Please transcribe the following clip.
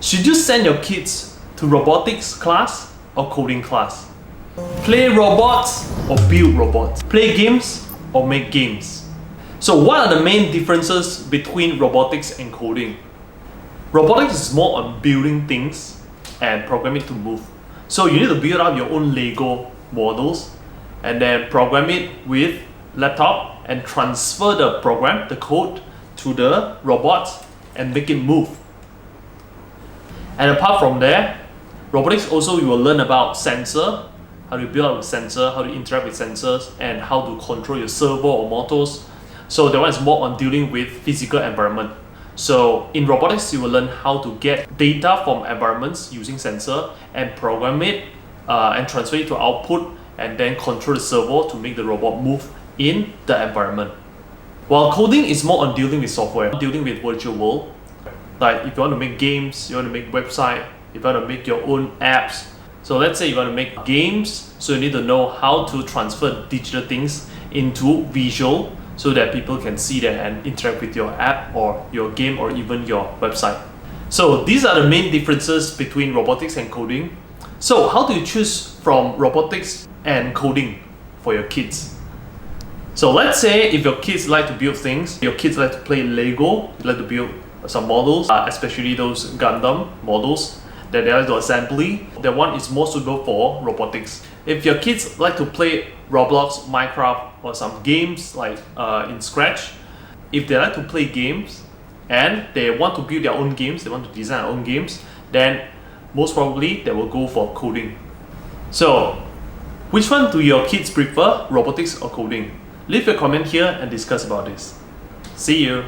Should you send your kids to robotics class or coding class? Play robots or build robots? Play games or make games? So what are the main differences between robotics and coding? Robotics is more on building things and programming to move. So you need to build up your own Lego models and then program it with laptop and transfer the program, the code, to the robots and make it move. And apart from there, robotics also you will learn about sensor, how to build up a sensor, how to interact with sensors, and how to control your servo or motors. So that one is more on dealing with physical environment. So in robotics, you will learn how to get data from environments using sensor and program it and transfer it to output and then control the servo to make the robot move in the environment. While coding is more on dealing with software, dealing with virtual world. Like if you want to make games, you want to make website, if you want to make your own apps. So let's say you want to make games, so you need to know how to transfer digital things into visual so that people can see that and interact with your app or your game or even your website. So these are the main differences between robotics and coding. So how do you choose from robotics and coding for your kids? So let's say if your kids like to build things, your kids like to play Lego, you like to build some models, especially those Gundam models that they like to assembly, that one is more suitable for robotics. If your kids like to play Roblox, Minecraft, or some games like in Scratch, if they like to play games and they want to build their own games, they want to design their own games, then most probably they will go for coding. So which one do your kids prefer, robotics or coding? Leave a comment here and discuss about this. See you!